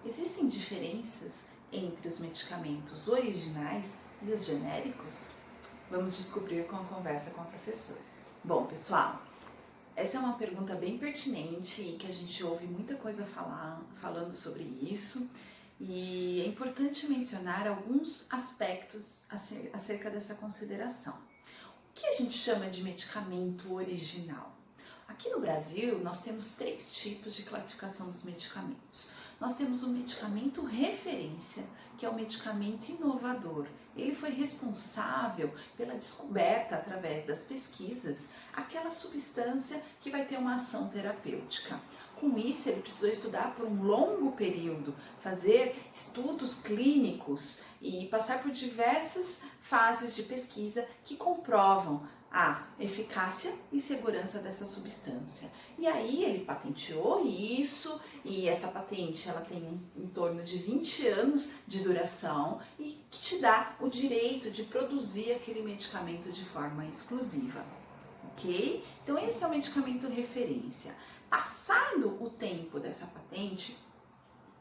Existem diferenças entre os medicamentos originais e os genéricos? Vamos descobrir com a conversa com a professora. Bom, pessoal, essa é uma pergunta bem pertinente e que a gente ouve muita coisa falando sobre isso, e é importante mencionar alguns aspectos acerca dessa consideração. O que a gente chama de medicamento original? Aqui no Brasil, nós temos 3 tipos de classificação dos medicamentos. Nós temos o medicamento referência, que é o medicamento inovador. Ele foi responsável pela descoberta, através das pesquisas, aquela substância que vai ter uma ação terapêutica. Com isso, ele precisou estudar por um longo período, fazer estudos clínicos e passar por diversas fases de pesquisa que comprovam a eficácia e segurança dessa substância. E aí ele patenteou isso, e essa patente ela tem em torno de 20 anos de duração e que te dá o direito de produzir aquele medicamento de forma exclusiva, ok? Então esse é o medicamento referência. Passado o tempo dessa patente,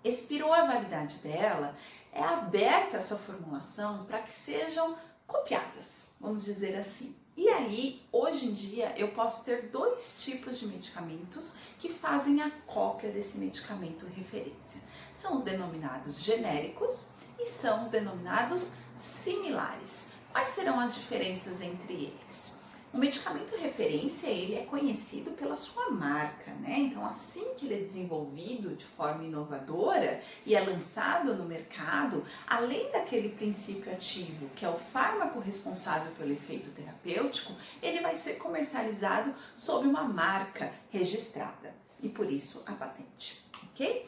expirou a validade dela, é aberta essa formulação para que sejam copiadas, vamos dizer assim. E aí, hoje em dia, eu posso ter 2 tipos de medicamentos que fazem a cópia desse medicamento referência. São os denominados genéricos e são os denominados similares. Quais serão as diferenças entre eles? O medicamento referência, ele é conhecido pela sua marca, né? Então, assim que ele é desenvolvido de forma inovadora e é lançado no mercado, além daquele princípio ativo, que é o fármaco responsável pelo efeito terapêutico, ele vai ser comercializado sob uma marca registrada e por isso a patente, ok?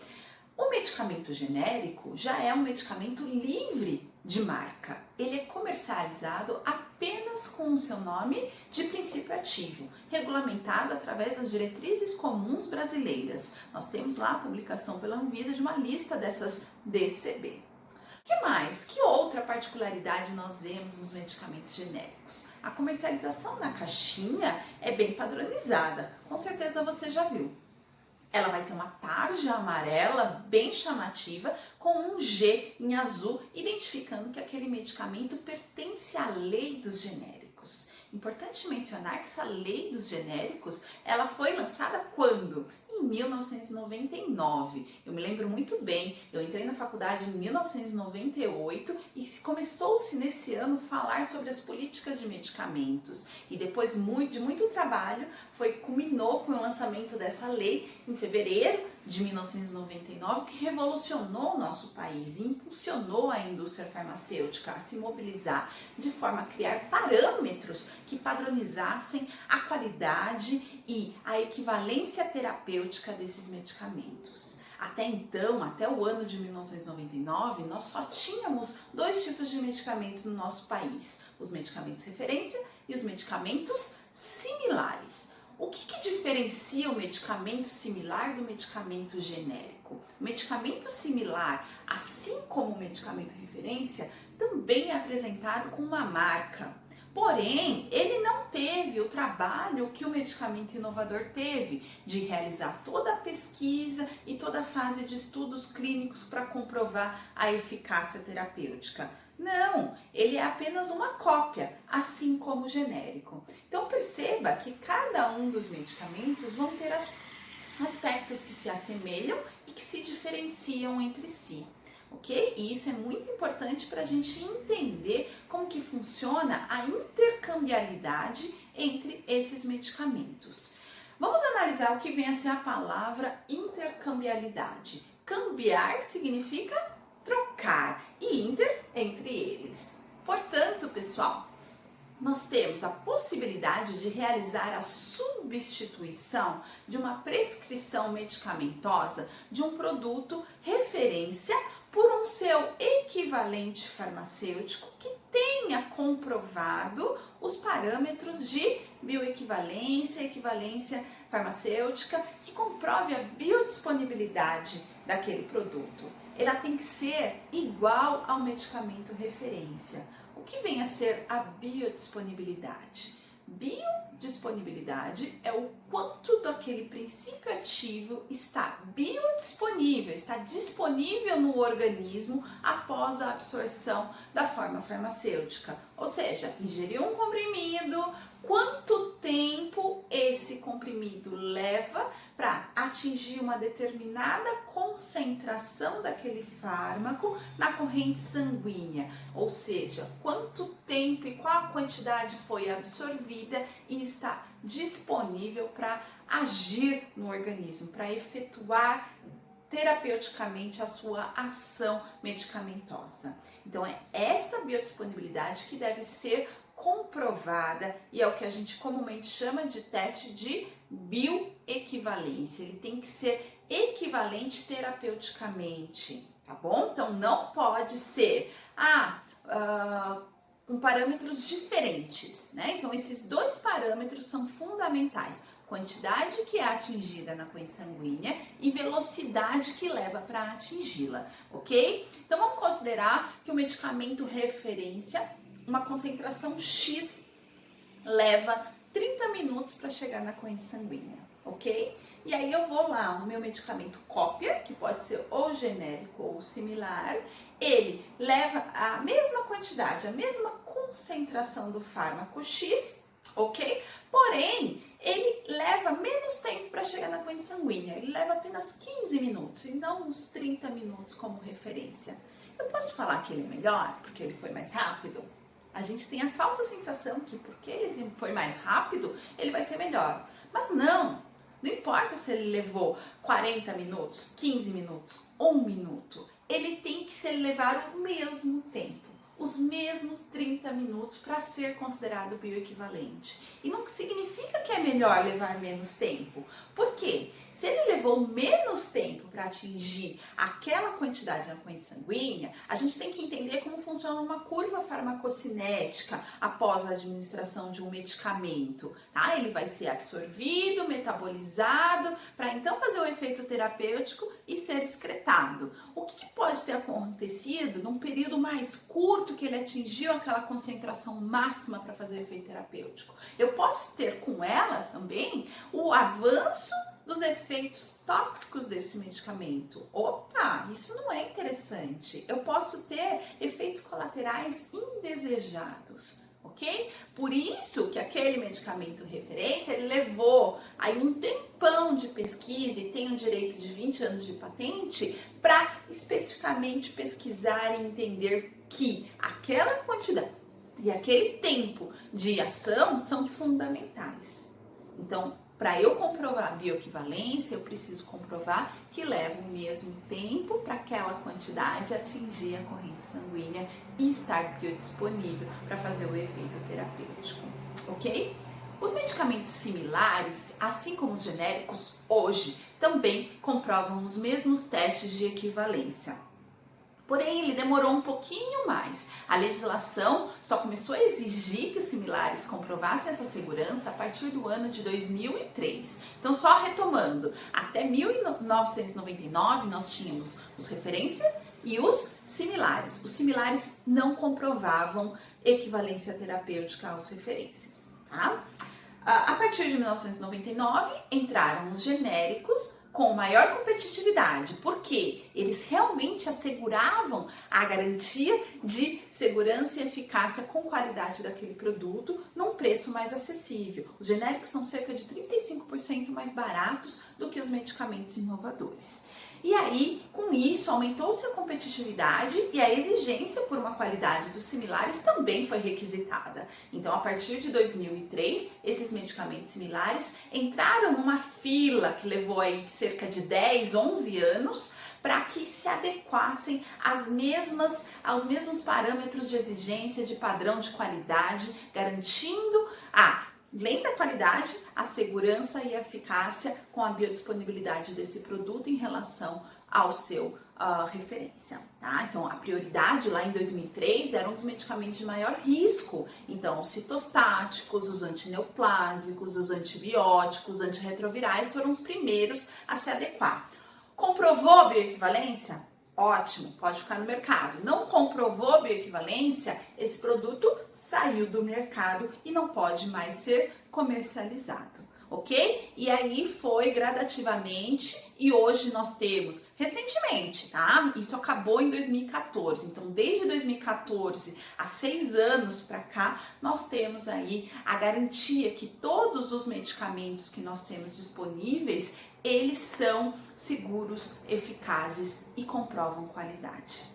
O medicamento genérico já é um medicamento livre de marca. Ele é comercializado apenas com o seu nome de princípio ativo, regulamentado através das diretrizes comuns brasileiras. Nós temos lá a publicação pela Anvisa de uma lista dessas DCB. O que mais? Que outra particularidade nós vemos nos medicamentos genéricos? A comercialização na caixinha é bem padronizada, com certeza você já viu. Ela vai ter uma tarja amarela bem chamativa com um G em azul, identificando que aquele medicamento pertence à lei dos genéricos. Importante mencionar que essa lei dos genéricos, ela foi lançada quando? Em 1999. Eu me lembro muito bem, eu entrei na faculdade em 1998 e começou-se nesse ano falar sobre as políticas de medicamentos. E depois de muito trabalho, culminou com o lançamento dessa lei em fevereiro de 1999, que revolucionou o nosso país e impulsionou a indústria farmacêutica a se mobilizar de forma a criar parâmetros que padronizassem a qualidade e a equivalência terapêutica desses medicamentos. Até então, até o ano de 1999, nós só tínhamos 2 tipos de medicamentos no nosso país: os medicamentos referência e os medicamentos similares. O que diferencia o medicamento similar do medicamento genérico? O medicamento similar, assim como o medicamento referência, também é apresentado com uma marca. Porém, ele não teve o trabalho que o medicamento inovador teve, de realizar toda a pesquisa e toda a fase de estudos clínicos para comprovar a eficácia terapêutica. Não, ele é apenas uma cópia, assim como o genérico. Então perceba que cada um dos medicamentos vão ter aspectos que se assemelham e que se diferenciam entre si. Ok? E isso é muito importante para a gente entender como que funciona a intercambiabilidade entre esses medicamentos. Vamos analisar o que vem a ser a palavra intercambiabilidade. Cambiar significa trocar e inter entre eles. Portanto, pessoal, nós temos a possibilidade de realizar a substituição de uma prescrição medicamentosa de um produto referência por um seu equivalente farmacêutico que tenha comprovado os parâmetros de bioequivalência, equivalência farmacêutica, que comprove a biodisponibilidade daquele produto. Ela tem que ser igual ao medicamento referência. O que vem a ser a biodisponibilidade? Bio biodisponibilidade é o quanto daquele princípio ativo está biodisponível, está disponível no organismo após a absorção da forma farmacêutica. Ou seja, ingeriu um comprimido, quanto tempo esse comprimido leva para atingir uma determinada concentração daquele fármaco na corrente sanguínea, ou seja, quanto tempo e qual a quantidade foi absorvida e está disponível para agir no organismo, para efetuar terapeuticamente a sua ação medicamentosa. Então é essa biodisponibilidade que deve ser comprovada e é o que a gente comumente chama de teste de bioequivalência. Ele tem que ser equivalente terapeuticamente, tá bom? Então não pode ser com parâmetros diferentes, né? Então esses dois parâmetros são fundamentais: quantidade que é atingida na corrente sanguínea e velocidade que leva para atingi-la, ok? Então vamos considerar que o medicamento referência, uma concentração X, leva 30 minutos para chegar na corrente sanguínea, ok? E aí eu vou lá, o meu medicamento cópia, que pode ser ou genérico ou similar, ele leva a mesma quantidade, a mesma concentração do fármaco X, ok? Porém, ele leva menos tempo para chegar na corrente sanguínea, ele leva apenas 15 minutos e não uns 30 minutos como referência. Eu posso falar que ele é melhor porque ele foi mais rápido? A gente tem a falsa sensação que porque ele foi mais rápido, ele vai ser melhor. Mas não importa se ele levou 40 minutos, 15 minutos, 1 minuto. Ele tem que levar o mesmo tempo, os mesmos 30 minutos para ser considerado bioequivalente. E não significa que é melhor levar menos tempo. Por quê? Se ele levou menos tempo para atingir aquela quantidade na corrente sanguínea, a gente tem que entender como funciona uma curva farmacocinética após a administração de um medicamento, tá? Ele vai ser absorvido, metabolizado, para então fazer o efeito terapêutico e ser excretado. O que pode ter acontecido num período mais curto que ele atingiu aquela concentração máxima para fazer o efeito terapêutico? Eu posso ter com ela também o avanço dos efeitos tóxicos desse medicamento. Opa, isso não é interessante. Eu posso ter efeitos colaterais indesejados, ok? Por isso que aquele medicamento referência, ele levou aí um tempão de pesquisa e tem um direito de 20 anos de patente para especificamente pesquisar e entender que aquela quantidade e aquele tempo de ação são fundamentais. Então, para eu comprovar a bioequivalência, eu preciso comprovar que leva o mesmo tempo para aquela quantidade atingir a corrente sanguínea e estar biodisponível para fazer o efeito terapêutico, ok? Os medicamentos similares, assim como os genéricos, hoje também comprovam os mesmos testes de equivalência. Porém, ele demorou um pouquinho mais. A legislação só começou a exigir que os similares comprovassem essa segurança a partir do ano de 2003. Então, só retomando, até 1999 nós tínhamos os referência e os similares. Os similares não comprovavam equivalência terapêutica aos referências, tá? A partir de 1999 entraram os genéricos com maior competitividade, porque eles realmente asseguravam a garantia de segurança e eficácia com qualidade daquele produto num preço mais acessível. Os genéricos são cerca de 35% mais baratos do que os medicamentos inovadores. E aí, com isso, aumentou-se a competitividade e a exigência por uma qualidade dos similares também foi requisitada. Então, a partir de 2003, esses medicamentos similares entraram numa fila que levou aí cerca de 10, 11 anos para que se adequassem aos mesmos parâmetros de exigência de padrão de qualidade, garantindo além da qualidade, a segurança e a eficácia com a biodisponibilidade desse produto em relação ao seu referência, tá? Então, a prioridade lá em 2003 eram os medicamentos de maior risco. Então, os citostáticos, os antineoplásicos, os antibióticos, os antirretrovirais foram os primeiros a se adequar. Comprovou a bioequivalência? ótimo, pode ficar no mercado. Não comprovou bioequivalência, esse produto saiu do mercado e não pode mais ser comercializado, ok? E aí foi gradativamente e hoje nós temos, recentemente, tá? Isso acabou em 2014, então desde 2014 a 6 anos para cá, nós temos aí a garantia que todos os medicamentos que nós temos disponíveis, eles são seguros, eficazes e comprovam qualidade.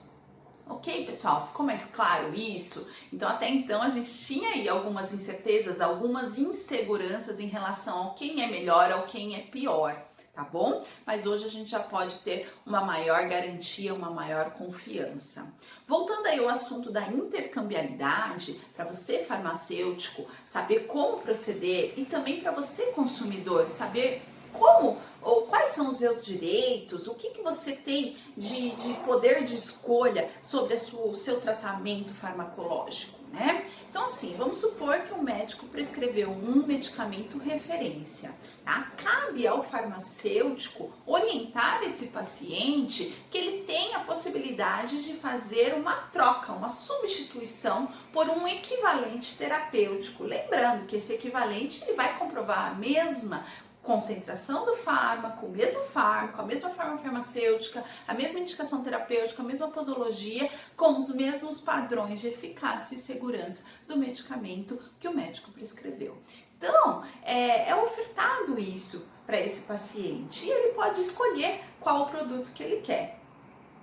Ok, pessoal? Ficou mais claro isso? Então, até então, a gente tinha aí algumas incertezas, algumas inseguranças em relação ao quem é melhor, ao quem é pior, tá bom? Mas hoje a gente já pode ter uma maior garantia, uma maior confiança. Voltando aí ao assunto da intercambiabilidade, para você farmacêutico saber como proceder e também para você consumidor saber como ou quais são os seus direitos, o que você tem de poder de escolha sobre o seu tratamento farmacológico, né? Então assim, vamos supor que um médico prescreveu um medicamento referência, tá? Cabe ao farmacêutico orientar esse paciente que ele tem a possibilidade de fazer uma troca, uma substituição por um equivalente terapêutico. Lembrando que esse equivalente ele vai comprovar a mesma concentração do fármaco, o mesmo fármaco, a mesma forma farmacêutica, a mesma indicação terapêutica, a mesma posologia, com os mesmos padrões de eficácia e segurança do medicamento que o médico prescreveu. Então, é ofertado isso para esse paciente e ele pode escolher qual o produto que ele quer.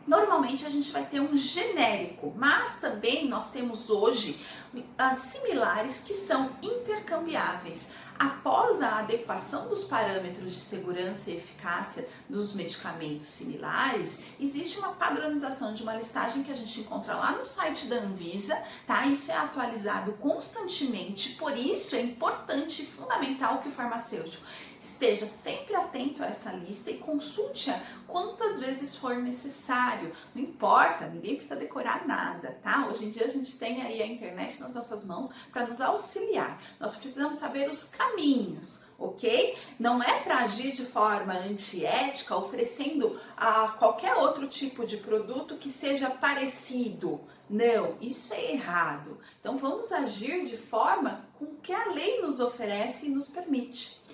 Normalmente a gente vai ter um genérico, mas também nós temos hoje similares que são intercambiáveis. Após a adequação dos parâmetros de segurança e eficácia dos medicamentos similares, existe uma padronização de uma listagem que a gente encontra lá no site da Anvisa, tá? Isso é atualizado constantemente, por isso é importante e fundamental que o farmacêutico esteja sempre atento a essa lista e consulte-a quantas vezes for necessário. Não importa, ninguém precisa decorar nada, tá? Hoje em dia a gente tem aí a internet nas nossas mãos para nos auxiliar. Nós precisamos saber os caminhos, ok? Não é para agir de forma antiética, oferecendo a qualquer outro tipo de produto que seja parecido. Não, isso é errado. Então vamos agir de forma com que a lei nos oferece e nos permite.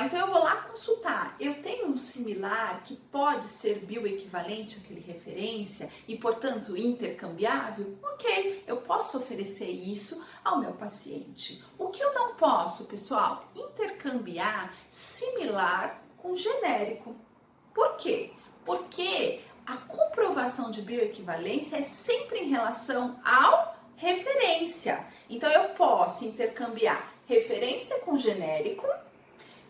Então eu vou lá consultar, eu tenho um similar que pode ser bioequivalente àquele referência e portanto intercambiável? Ok, eu posso oferecer isso ao meu paciente. O que eu não posso, pessoal? Intercambiar similar com genérico. Por quê? Porque a comprovação de bioequivalência é sempre em relação ao referência. Então eu posso intercambiar referência com genérico,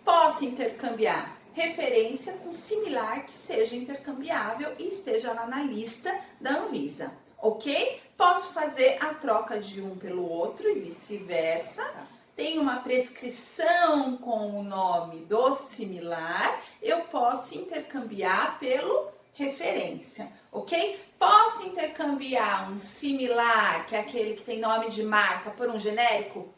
posso intercambiar referência com similar que seja intercambiável e esteja lá na lista da Anvisa, ok? Posso fazer a troca de um pelo outro e vice-versa. Tem uma prescrição com o nome do similar, eu posso intercambiar pelo referência, ok? Posso intercambiar um similar, que é aquele que tem nome de marca, por um genérico?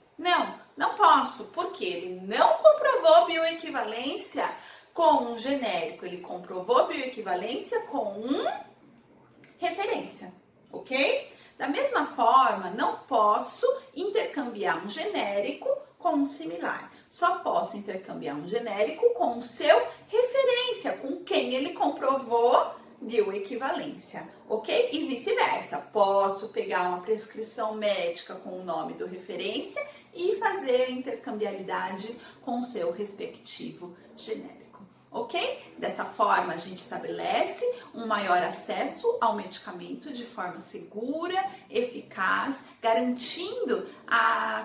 Não posso, porque ele não comprovou bioequivalência com um genérico, ele comprovou bioequivalência com um referência, ok? Da mesma forma, não posso intercambiar um genérico com um similar. Só posso intercambiar um genérico com o seu referência, com quem ele comprovou bioequivalência, ok? E vice-versa. Posso pegar uma prescrição médica com o nome do referência e fazer a intercambiabilidade com o seu respectivo genérico, ok? Dessa forma, a gente estabelece um maior acesso ao medicamento de forma segura, eficaz, garantindo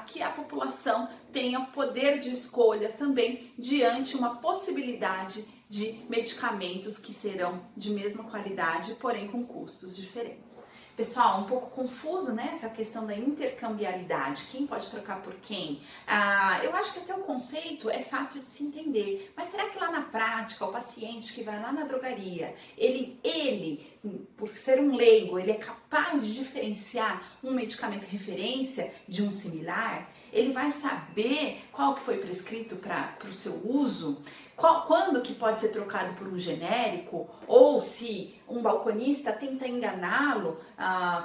que a população tenha poder de escolha também diante uma possibilidade de medicamentos que serão de mesma qualidade, porém com custos diferentes. Pessoal, um pouco confuso, né, essa questão da intercambiabilidade, quem pode trocar por quem? Eu acho que até o conceito é fácil de se entender, mas será que lá na prática, o paciente que vai lá na drogaria, ele por ser um leigo, ele é capaz capaz de diferenciar um medicamento referência de um similar? Ele vai saber qual que foi prescrito para o seu uso? Quando que pode ser trocado por um genérico? Ou se um balconista tenta enganá-lo,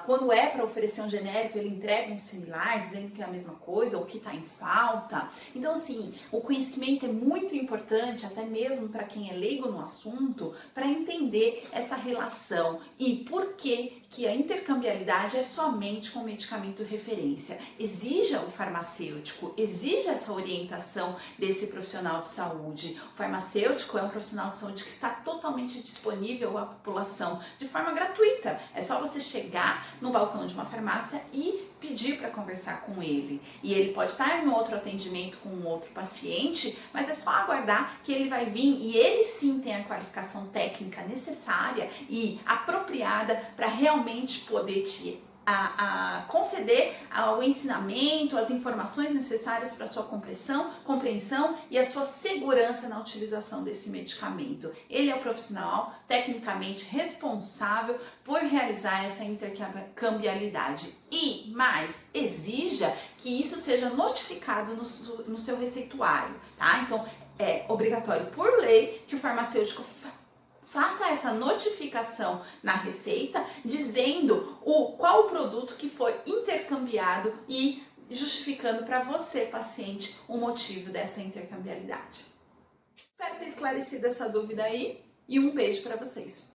quando é para oferecer um genérico, ele entrega um similar, dizendo que é a mesma coisa ou que está em falta. Então, assim, o conhecimento é muito importante, até mesmo para quem é leigo no assunto, para entender essa relação e por que a intercambiabilidade é somente com medicamento referência. Exija o farmacêutico, exija essa orientação desse profissional de saúde. O farmacêutico é um profissional de saúde que está totalmente disponível à população de forma gratuita. É só você chegar no balcão de uma farmácia e pedir para conversar com ele. E ele pode estar em outro atendimento com um outro paciente, mas é só aguardar que ele vai vir e ele sim tem a qualificação técnica necessária e apropriada para realmente poder te conceder o ensinamento, as informações necessárias para a sua compreensão e a sua segurança na utilização desse medicamento. Ele é o profissional tecnicamente responsável por realizar essa intercambiabilidade e mais, exija que isso seja notificado no seu receituário, tá? Então, é obrigatório por lei que o farmacêutico faça essa notificação na receita dizendo qual o produto que foi intercambiado e justificando para você, paciente, o motivo dessa intercambiabilidade. Espero ter esclarecido essa dúvida aí e um beijo para vocês.